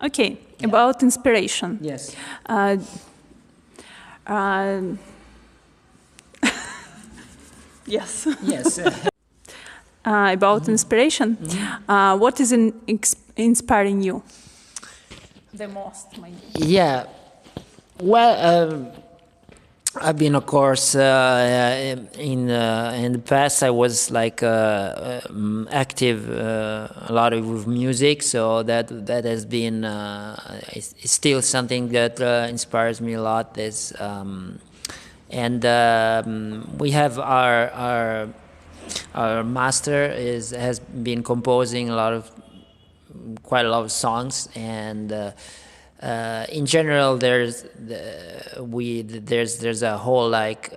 Okay, about inspiration. Yes. Uh, uh, yes. Yes. About inspiration. What is inspiring you the most, maybe? Yeah. Well, I've been, of course, in the past. I was like active a lot with music, so that has been is still something that inspires me a lot. And we have our master has been composing quite a lot of songs, and in general there's a whole like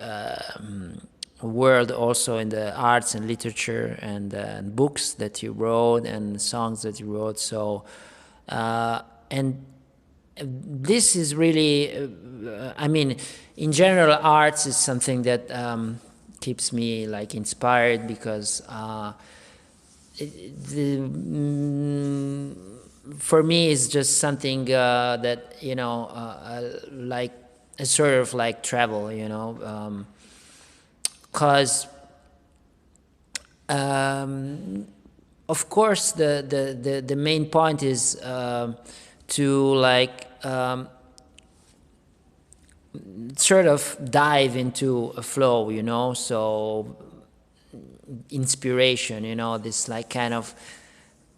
world also in the arts and literature and books that you wrote and songs that you wrote. So and this is really I mean, in general, arts is something that keeps me like inspired, because for me it's just something that, like a sort of like travel, because of course the main point is to like sort of dive into a flow, so inspiration, this like kind of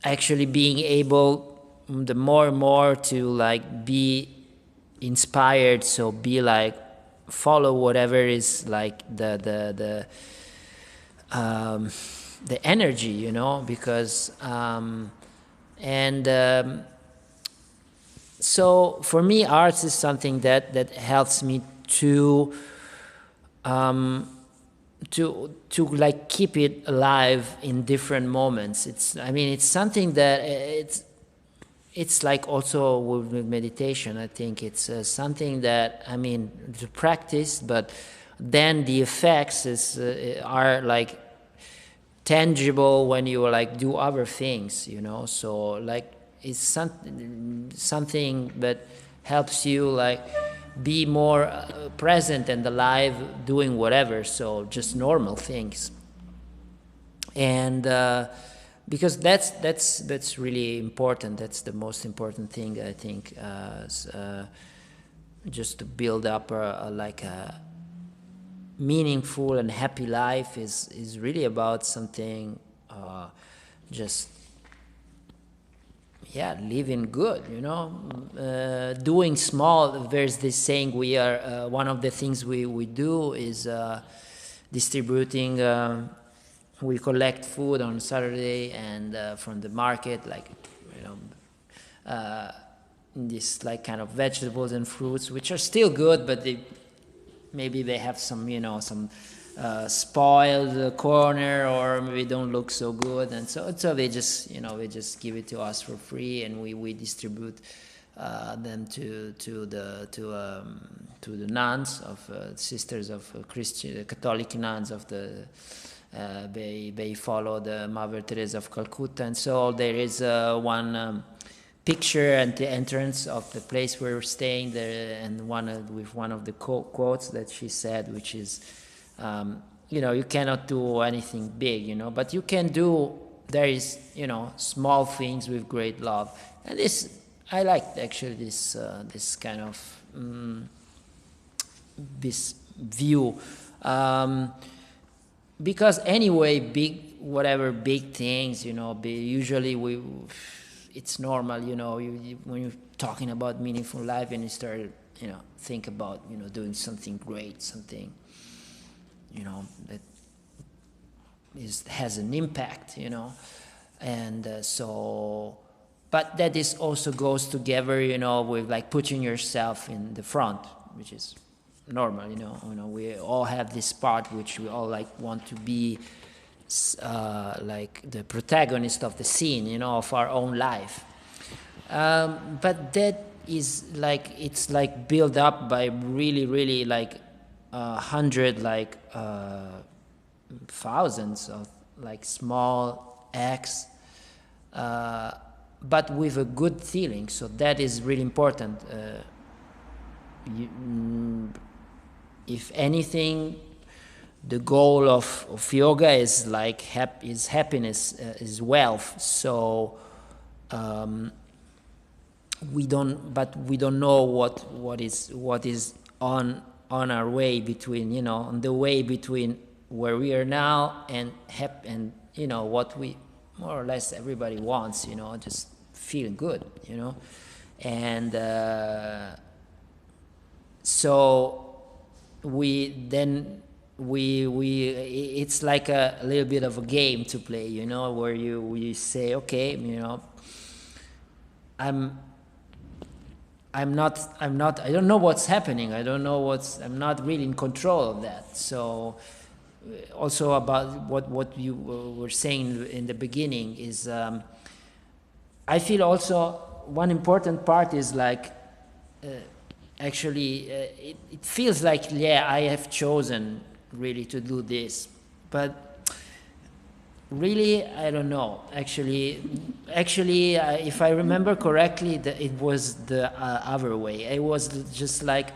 actually being able, the more and more, to like be inspired, so be like follow whatever is like the energy, because and so for me, arts is something that helps me to like keep it alive in different moments. It's something that it's like also with meditation. I think it's something that, to practice, but then the effects are like tangible when you like do other things, so like it's something that helps you like be more present and alive doing whatever, so just normal things. And because that's really important. That's the most important thing, I think, just to build up like a meaningful and happy life is really about something, just living good, doing small. There's this saying, we are one of the things we do is distributing, we collect food on Saturday and from the market, like, this like kind of vegetables and fruits, which are still good, but maybe they have some, some spoiled corner, or maybe don't look so good, and so they just, they just give it to us for free, and we distribute them to the nuns of sisters of Christian Catholic nuns of the they follow the Mother Teresa of Calcutta. And so there is one picture at the entrance of the place where we're staying there, and with one of the quotes that she said, which is, you cannot do anything big, but you can do, there is, small things with great love. And this, I like actually this kind of this view, because anyway, whatever big things, usually it's normal, when you're talking about meaningful life and you start, think about, doing something great, something, that has an impact, and so, but that is also goes together, with like putting yourself in the front, which is normal, we all have this part which we all like want to be like the protagonist of the scene, of our own life. But that is like, it's like built up by really, really like 100, like thousands of like small acts, but with a good feeling. So that is really important. If anything, the goal of yoga is like is happiness, is wealth. So we don't know what is on our way between, you know, on the way between where we are now and you know, what we more or less everybody wants, you know, just feeling good, you know. And so it's like a little bit of a game to play, you know, where you say, okay, you know, I don't know what's happening. I'm not really in control of that. So also about what you were saying in the beginning is, I feel also one important part is like, actually, it feels like, yeah, I have chosen really to do this, but really, I don't know. Actually, if I remember correctly, it was the other way. It was just like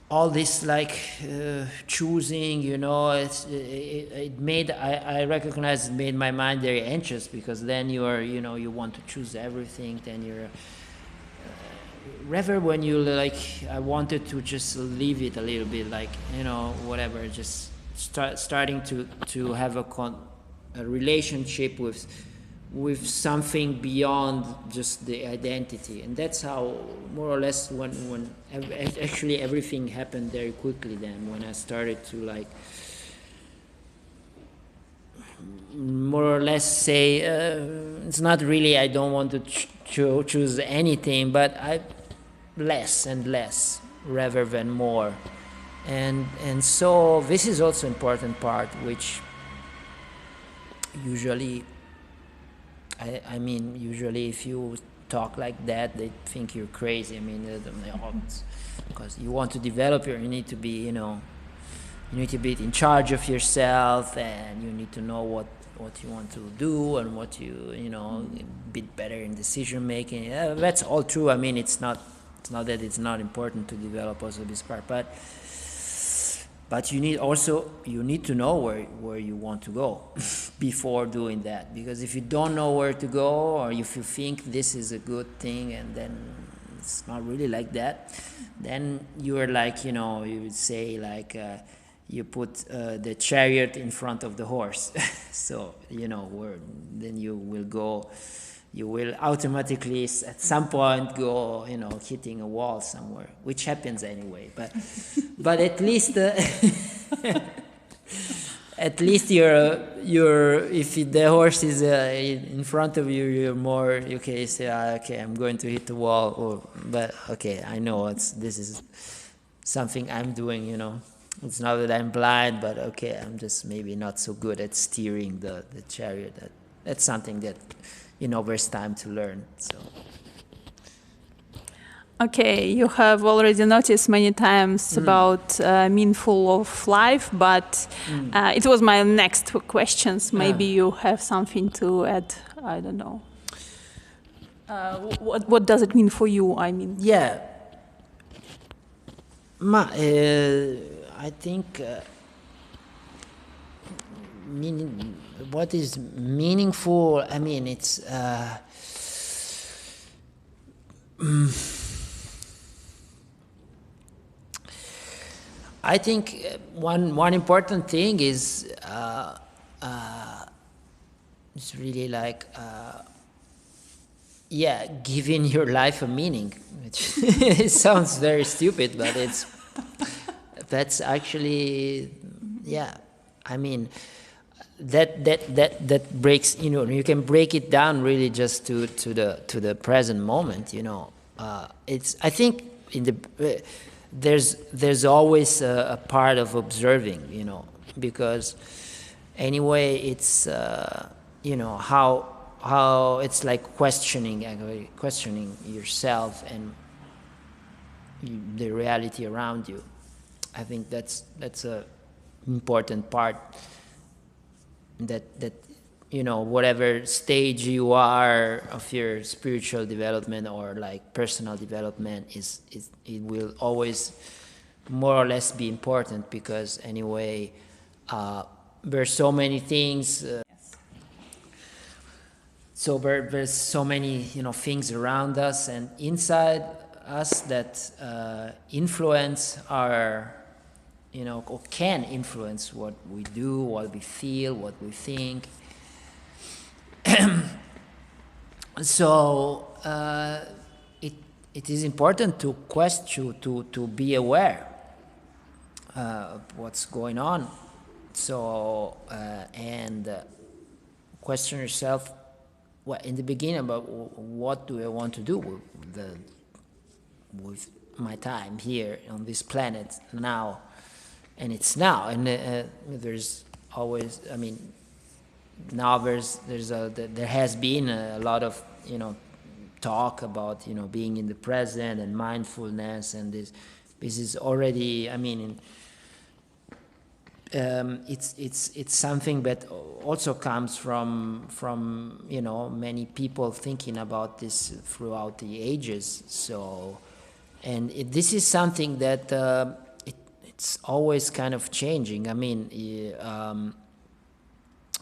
all this, like choosing. You know, I recognize it made my mind very anxious, because then you want to choose everything. Then you're rather when you like, I wanted to just leave it a little bit, like, you know, whatever, just starting to have a relationship with something beyond just the identity. And that's how more or less when actually everything happened very quickly then, when I started to like more or less say, it's not really I don't want to choose anything, but I less and less rather than more. And so this is also important part, which usually, I mean, usually if you talk like that, they think you're crazy. I mean, because you want to develop you need to be, you know, you need to be in charge of yourself, and you need to know what you want to do, and what you know, a bit better in decision making. That's all true. I mean, it's not that it's not important to develop also this part, but you need to know where you want to go before doing that. Because if you don't know where to go, or if you think this is a good thing and then it's not really like that, then you are like, you know, you would say like, you put the chariot in front of the horse. So, you know, then you will automatically at some point go, you know, hitting a wall somewhere, which happens anyway. But at least at least you're if the horse is in front of you, you're more okay. Say, okay, I'm going to hit the wall, but okay, I know this is something I'm doing. You know, it's not that I'm blind, but okay, I'm just maybe not so good at steering the chariot. That's something that, you know, there's time to learn. So. Okay, you have already noticed many times about meaningful of life, but it was my next questions. Maybe you have something to add. I don't know. What does it mean for you? I mean. Yeah. I think what is meaningful. I mean, it's. I think one important thing is it's really like giving your life a meaning. Which it sounds very stupid, but that's actually I mean that breaks, you know, you can break it down really just to the present moment. You know, I think in the there's always a part of observing, you know, because anyway it's you know, how it's like questioning yourself and the reality around you. I think that's a important part that whatever stage you are of your spiritual development or like personal development it will always more or less be important, because anyway there's so many things so there's so many things around us and inside us that influence our or can influence what we do, what we feel, what we think. So it is important to question, to be aware of what's going on. So and question yourself, in the beginning, about what do I want to do with my time here on this planet now, and it's now, and there's always, now there has been a lot of talk about being in the present and mindfulness, and this is already, it's something that also comes from many people thinking about this throughout the ages. So, and this is something that it's always kind of changing.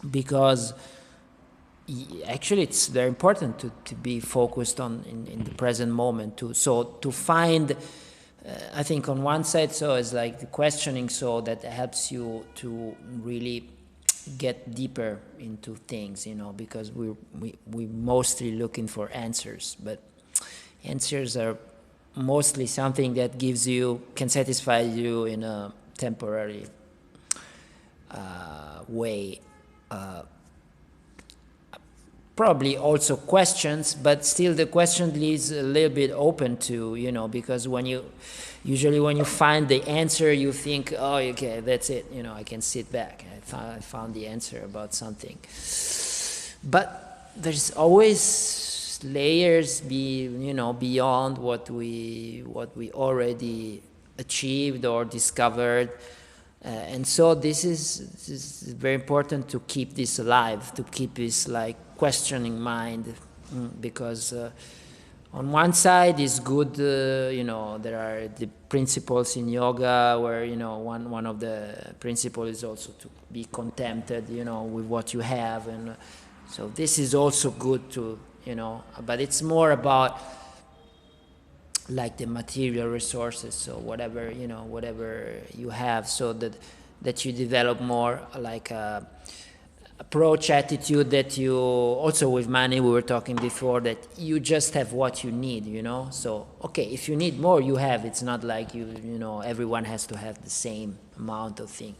Because actually it's very important to be focused on in the present moment too. So to find, I think on one side, so it's like the questioning, so that helps you to really get deeper into things, because we mostly looking for answers, but answers are mostly something that can satisfy you in a temporary way. Probably also questions, but still the question leaves a little bit open to, because when you find the answer, you think, oh, okay, that's it, I can sit back, I found the answer about something. But there's always layers beyond what we already achieved or discovered. And so this is very important to keep this alive, to keep this like questioning mind, because on one side is good, there are the principles in yoga where one of the principles is also to be contented with what you have, and so this is also good to but it's more about like the material resources, so whatever you have, so that you develop more like a approach, attitude, that you also with money, we were talking before, that you just have what you need, so okay, if you need more, you have. It's not like everyone has to have the same amount of thing.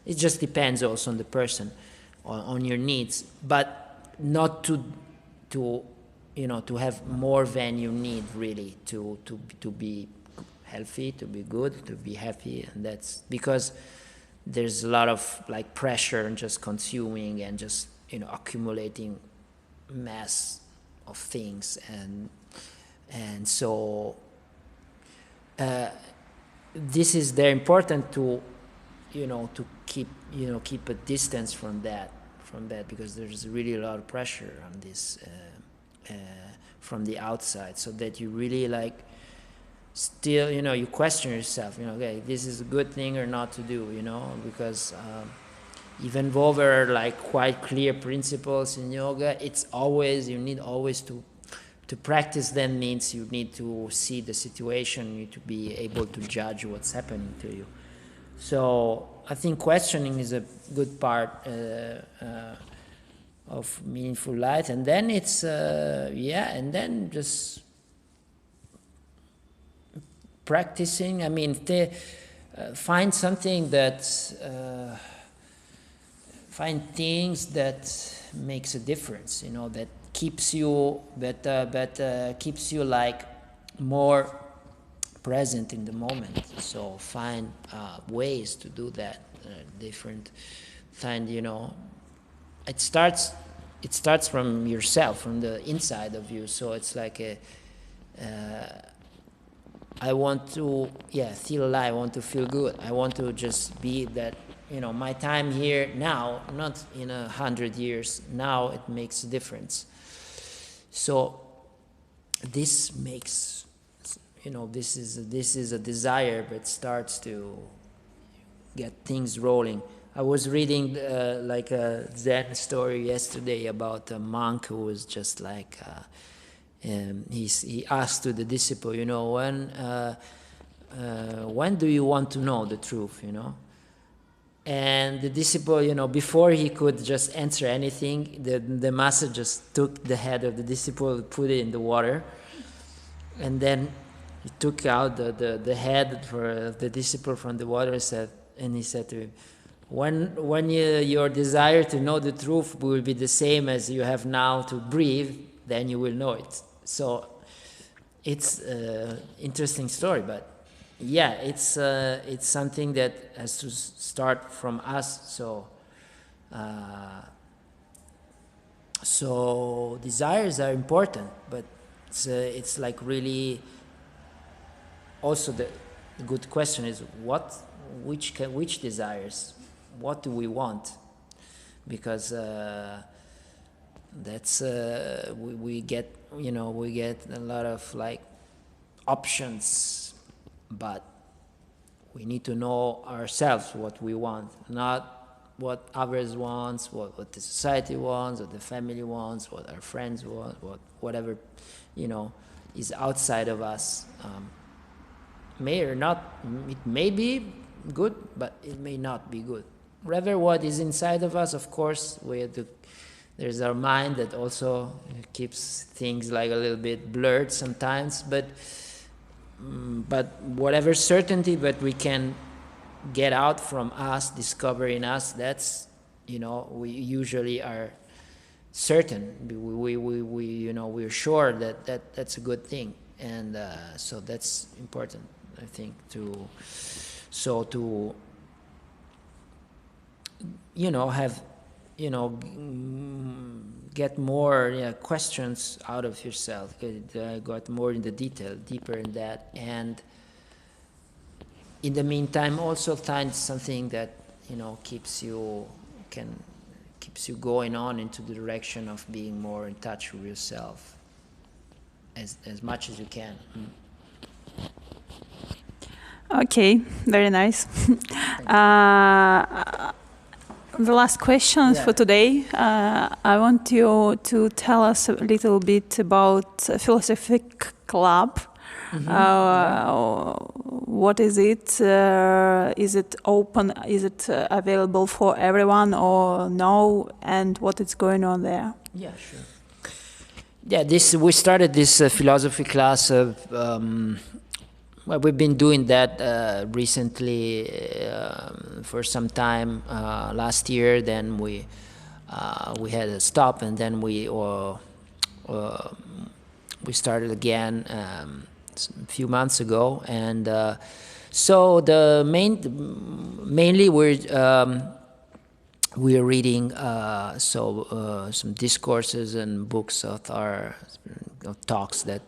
It just depends also on the person, on your needs, but not to have more than you need, really, to be healthy, to be good, to be happy. And that's because there's a lot of like pressure and just consuming and just accumulating mass of things, and so this is very important to to keep a distance from that, because there's really a lot of pressure on this from the outside, so that you really like still you question yourself, okay, this is a good thing or not to do, because even though there are like quite clear principles in yoga, it's always, you need always to practice them, means you need to see the situation, you need to be able to judge what's happening to you. So I think questioning is a good part of meaningful life, and then it's and then just practicing. Find something that find things that makes a difference, that keeps you keeps you like more present in the moment. So find ways to do that, different. Find it starts from yourself, from the inside of you. So it's like I want to feel alive, I want to feel good, I want to just be that my time here now, not in 100 years, now it makes a difference. So this makes, this is a desire, but starts to get things rolling. I was reading like a Zen story yesterday about a monk who was just like, he asked to the disciple, when do you want to know the truth, And the disciple, before he could just answer anything, the master just took the head of the disciple, put it in the water, and then he took out the head for the disciple from the water and he said to him, when your desire to know the truth will be the same as you have now to breathe, then you will know it. So it's an interesting story, but yeah, it's something that has to start from us. So desires are important, but it's like really also the good question is which desires, what do we want? Because that's we get a lot of like options, but we need to know ourselves what we want, not what others wants, what the society wants, what the family wants, what our friends want, whatever is outside of us. May or not, it may be good, but it may not be good. Rather, what is inside of us, of course, there's our mind that also keeps things like a little bit blurred sometimes, but whatever certainty that we can get out from us, discover in us, that's, we usually are certain. We're sure that that's a good thing. And so that's important, I think, to have, get more questions out of yourself, got more in the detail, deeper in that, and in the meantime also find something that keeps you going on into the direction of being more in touch with yourself as much as you can. Okay, very nice. The last questions for today. I want you to tell us a little bit about Philosophic Club. What is it? Is it open? Is it available for everyone or no? And what is going on there? Yeah, sure. Yeah, we started this philosophy class of. Well, we've been doing that recently for some time. Last year, then we had a stop, and then we started again a few months ago. And so mainly we're reading some discourses and books of talks that.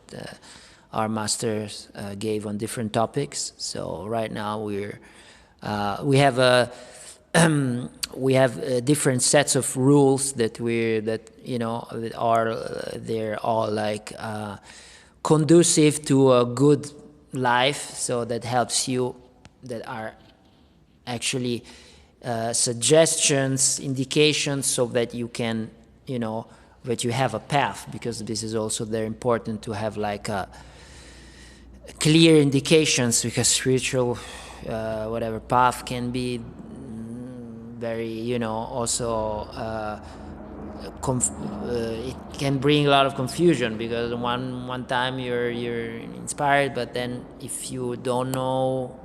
Our masters gave on different topics. So right now we have different sets of rules that they're all like conducive to a good life. So that helps you. That are actually suggestions, indications, so that you can that you have a path. Because this is also very important to have like a clear indications, because spiritual whatever path can be very also it can bring a lot of confusion, because one time you're inspired, but then if you don't know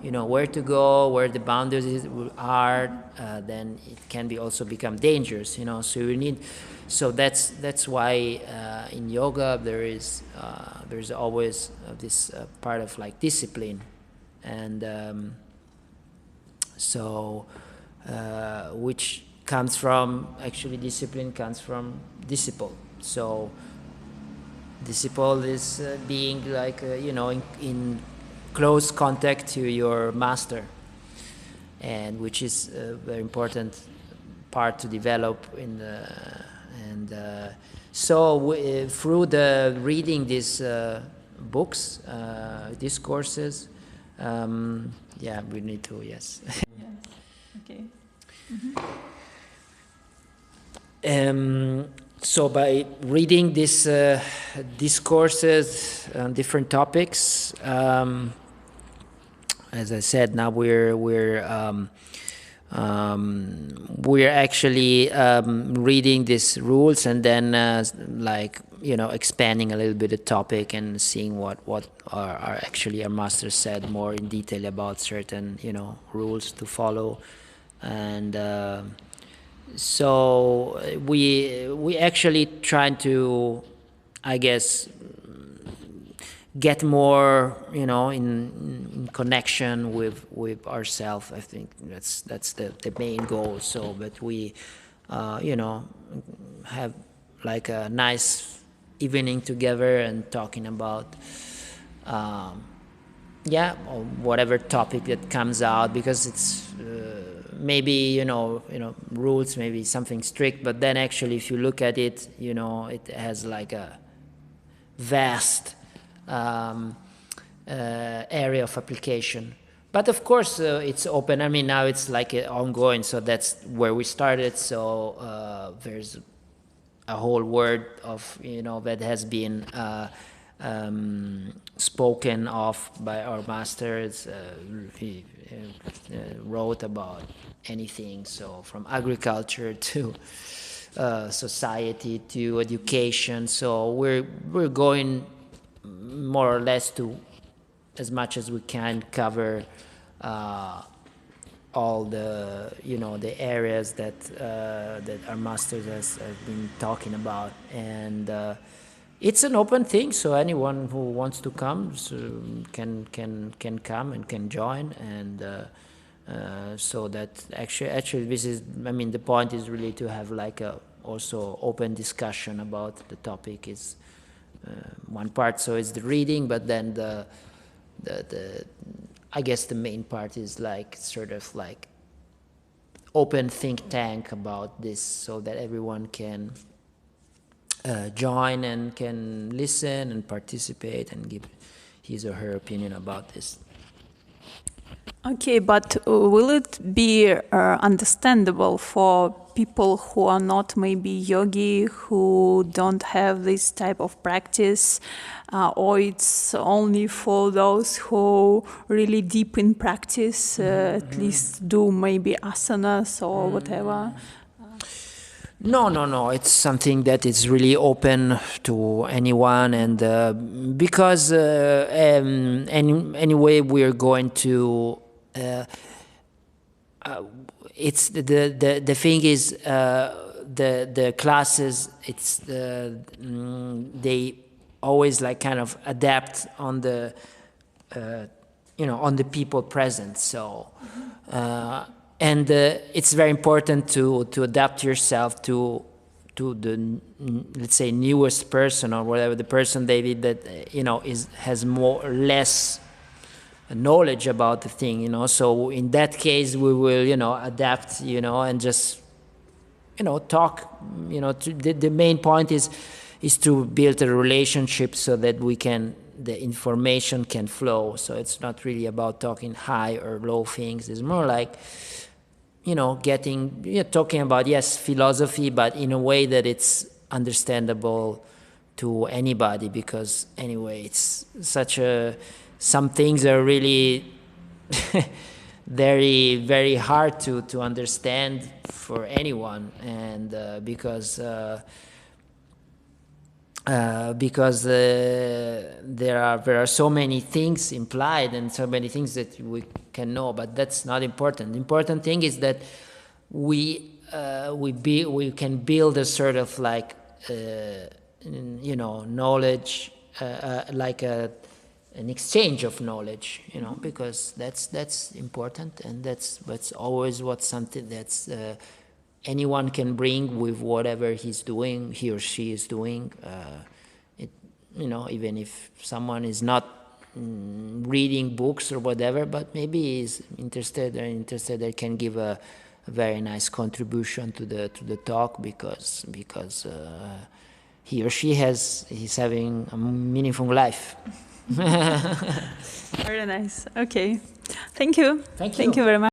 where to go, where the boundaries are, then it can be also become dangerous. So you need. So that's why in yoga there's always this part of like discipline, and which comes from, actually discipline comes from disciple. So disciple is being like in close contact to your master, and which is a very important part to develop in the, and so through the reading these books, discourses, yeah, we need to, yes. Yes. Okay. So by reading these discourses on different topics, as I said, now we're actually reading these rules and then like, you know, expanding a little bit the topic and seeing what are actually our master said more in detail about certain, you know, rules to follow. And so we actually trying to, I guess, get more, you know, in connection with ourselves. I think that's the main goal. So, but we, you know, have like a nice evening together and talking about, yeah, or whatever topic that comes out, because it's maybe, you know, rules, maybe something strict, but then actually if you look at it, you know, it has like a vast area of application. But of course, it's open. I mean, now it's like ongoing, so that's where we started. So there's a whole word of, you know, that has been spoken of by our masters. He wrote about anything, so from agriculture to society to education. So we're going more or less to, as much as we can, cover all the, you know, the areas that that our masters have been talking about. And it's an open thing, so anyone who wants to come can come and can join. And so that actually this is, I mean, the point is really to have like a also open discussion about the topic. Is one part, so it's the reading, but then the I guess the main part is like sort of like open think tank about this, so that everyone can join and can listen and participate and give his or her opinion about this. Okay, but will it be understandable for people who are not maybe yogi, who don't have this type of practice, or it's only for those who really deep in practice, at least do maybe asanas or whatever? No. It's something that is really open to anyone, and because anyway we're going to. It's the thing is the classes. It's they always like kind of adapt on the on the people present. So. And it's very important to adapt yourself to the, let's say, newest person or whatever, the person David that has more or less knowledge about the thing, So in that case, we will adapt, and just talk. The main point is to build a relationship so that the information can flow. So it's not really about talking high or low things. It's more like talking about, yes, philosophy, but in a way that it's understandable to anybody, because anyway, it's some things are really very, very hard to understand for anyone, and because there are so many things implied and so many things that we can know, but that's not important. The important thing is that we can build a sort of like knowledge, like an exchange of knowledge, because that's important, and that's always something that's anyone can bring with whatever he or she is doing. Even if someone is not reading books or whatever, but maybe he's interested that can give a very nice contribution to the talk, because he or she he's having a meaningful life. Very nice. Okay. Thank you. Thank you. Thank you very much.